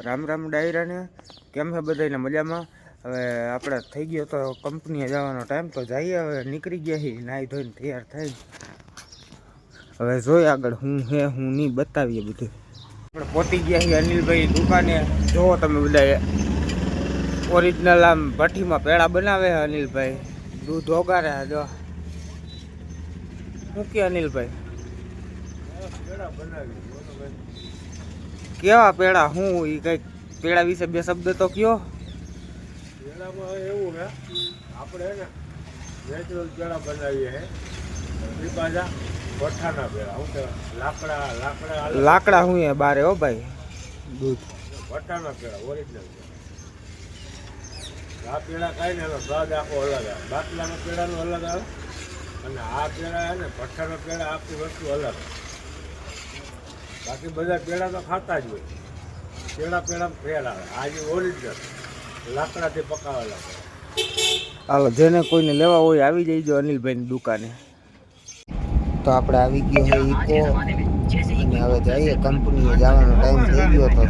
રામ રામ ડાયરાને કેમ છે બધાને મજામાં। હવે આપણે થઈ ગયો તો કંપનીએ જવાનો ટાઈમ તો જઈએ। હવે નીકળી ગયા છીએ નાહી ધોઈને તૈયાર થઈ। હવે જોઈએ આગળ હું હે હું નહીં બતાવીએ બધું। આપણે પહોંચી ગયા છીએ અનિલભાઈ દુકાને। જોવો તમે બધા ઓરિજિનલ આમ ભઠ્ઠીમાં પેડા બનાવે છે અનિલભાઈ। દૂધ ઓગારે જો શું કે અનિલભાઈ કેવા પેડા હું એ કઈક પેડા વિશે બે શબ્દ તો કયો। પેડામાં એવું છે આપણે ને નેચરલ પેડા બનાવીએ છે પાછા ભઠ્ઠાના પેડા શું કહેવાય લાકડા હું એ બારે હો ભાઈ દૂધ ભઠ્ઠાના પેડા ઓરિજિનલ આ પેડા ખાઈ ને એનો સ્વાદ આખો અલગ આવે। બાટલાના પેડાનો અલગ આવે અને આ પેડા છે ને ભઠ્ઠાના પેડા આખી વસ્તુ અલગ। બાકી બધા પેડા તો ખાતા જ હોય પેડા ફેર આવે। આ જે ઓરિજિનલ લાકડાથી પકાવેલા હાલો જેને કોઈને લેવા હોય આવી જઈજો અનિલભાઈની દુકાને। તો આપણે આવી ગયો છે ઈકો અને હવે જઈએ કંપનીએ જવાનો ટાઈમ થઈ ગયો તો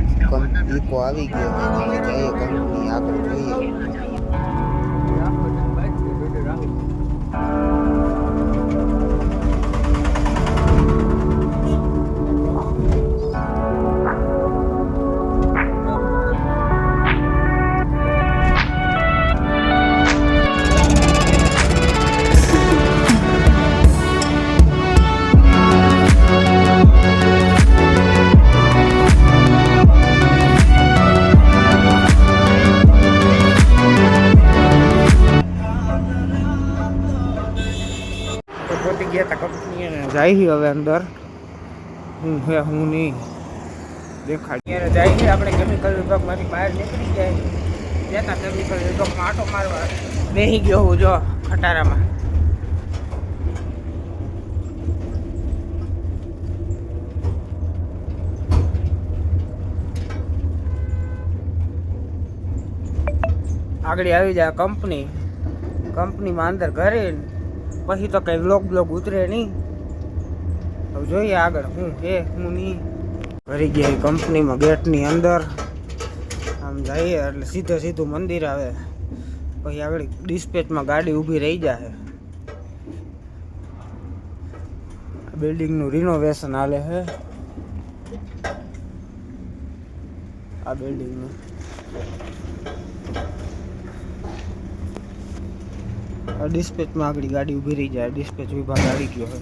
ઈકો આવી ગયો અને હવે જઈએ કંપની આગળ જોઈએ। પહોંચી ગયા હતા કંપની અને જાય હવે અંદર હું હે હું નહીં દેખાડી જાય આપણે કેમિકલ વિભાગમાંથી બહાર નીકળી જાય જતા કેમિકલ વિભાગમાં આટો મારવા બેસી ગયો હું જો ખટારામાં। આગળ આવી જાય કંપનીમાં અંદર ઘરે પછી તો કઈ વ્લોગ ઉતરે નહીં। હવે જોઈએ આગળ હું હે હું નહીં। ભરી ગયા કંપનીમાં ગેટની અંદર આમ જઈએ એટલે સીધું મંદિર આવે। પછી આગળ ડિસ્પેચમાં ગાડી ઊભી રહી જાય। બિલ્ડિંગનું રિનોવેશન હાલે છે આ બિલ્ડિંગનું। ડિસ્પેચમાં આગળ ગાડી ઊભી રહી જાય। ડિસ્પેચ વિભાગ આવી ગયો છે।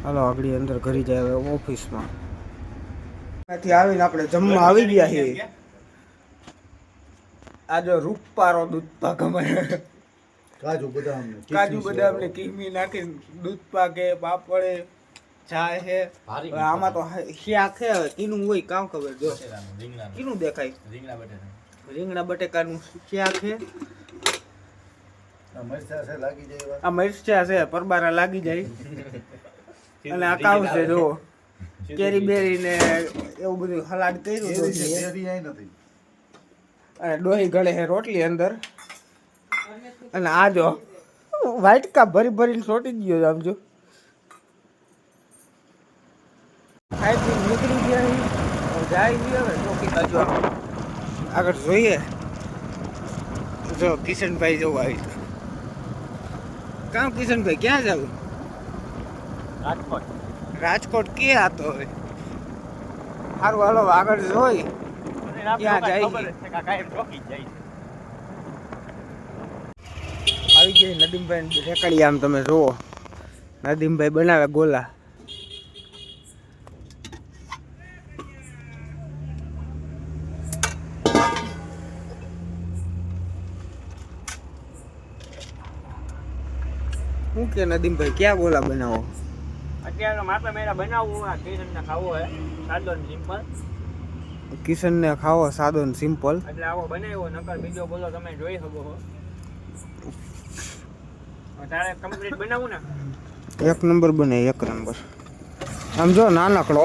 હાલો આગળ અંદર ઘરી જાય ઓફિસમાં। ત્યાંથી આવીને આપણે જમવા આવી ગયા છીએ। આ જો રૂપારો દૂધ પાક અમારે કાજુ બદામ ને કિસમિસ નાખી દૂધ પાકે પાપડે ચાય છે। આમાં તો શાક છે કીનું હોય કામ ખબર જો કીનું દેખાય રીંગણા બટેકાનું શાક છે। આ મરચા છે પરબારા લાગી જાય અને આ કાવ છે જો કેરી બેરી ને એવું બધું સલાડ કર્યું અને ડોહી ગળે છે રોટલી અંદર અને આ જો વ્હાઈટ કા ભરીને સોટી ગયો આમ જો નીકળી ગયા જાય હવે ચોકી બાજુ આગળ જોઈએ। જો કિશનભાઈ જવું આવી કામ કિશનભાઈ ક્યાં જવું રાજકોટ ક્યાં હતો હવે સારું હાલો આગળ જોઈ ક્યાં જાય આવી ગઈ નદીમભાઈ રેકડી આમ તમે જુઓ નદીમભાઈ બનાવે ગોલા। શું કે નદીમભાઈ ક્યાં ગોલા બનાવો અત્યારે માથા મેળા બનાવવું કિશનને ખાવો હે સાદો ને સિમ્પલ। કિશનને ખાવો સાદો ને સિમ્પલ એટલે આવો બનાવ્યો નકર બીજો બોલો તમે જોઈ શકો છો। તારે કમ્પ્લીટ બનાવું ને એક નંબર બને એક નંબર। આમ જો નાનકડો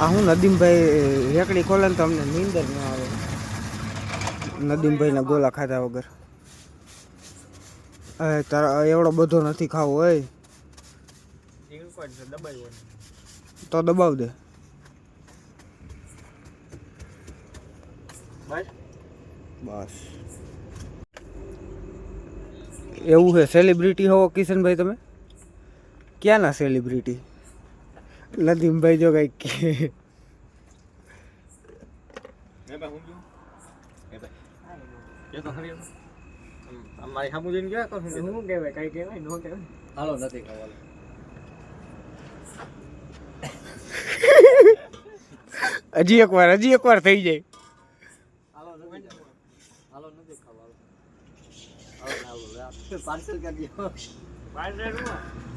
આ હું નદીમભાઈ રેકડી ખોલે ને તો અમને નીંદર ન આવે. નદીમભાઈના ગોલા ખાધા વગર. હવે તારા એવડો બધો નથી ખાવો હોય તો દબાવ દે. બસ એવું છે. સેલિબ્રિટી હોવો કિશનભાઈ તમે? ક્યાંના સેલિબ્રિટી? નદીમભાઈ જો કંઈક કે હજી એક વાર થઈ જાય.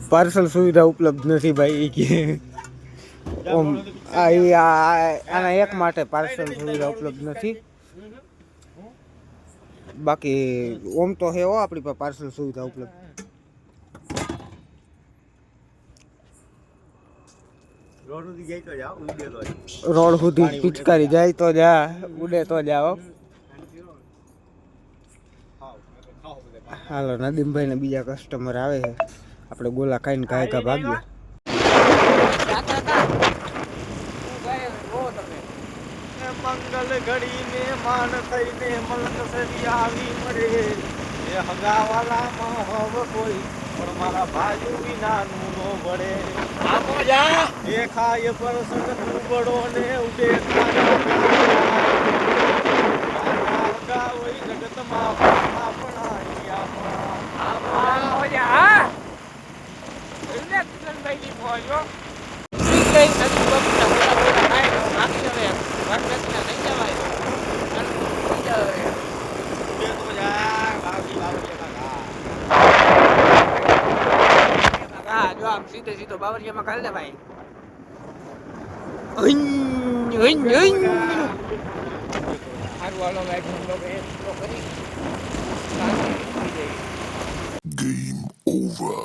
પાર્સલ સુવિધા ઉપલબ્ધ નથી ભાઈ કે આના એક માટે પાર્સલ સુવિધા ઉપલબ્ધ નથી. બાકી ઓમ તો હે હો આપણી પાસે પાર્સલ સુવિધા ઉપલબ્ધ. રોડ સુધી પિચકારી જાય તો જા, ઉડે તો જાઓ. હાલો નદીમભાઈ ને બીજા કસ્ટમર આવે છે. આપણે ગોલા ખાઈને કાયકા ભાગીએ. મંગલ ઘડી ને માન થઈને મલક સરી આવી મળે એ હગાવાલા મહવ કોઈ પણ મારા ભાઈ વિનાનું નો વળે. આપો જા એ ખાય પર સગત બડો ને ઉડે ખાયા હોય જગતમાં આપણા આપો જા એટલે કિશનભાઈ ની ફોજો કઈ નથી બપડા બોલા બોલા કાઈ નાખી હવે વરસાદના નહીં જવાય. જો આમ સીધો બાવરિયામાં ખાલી દે ભાઈ. Game over.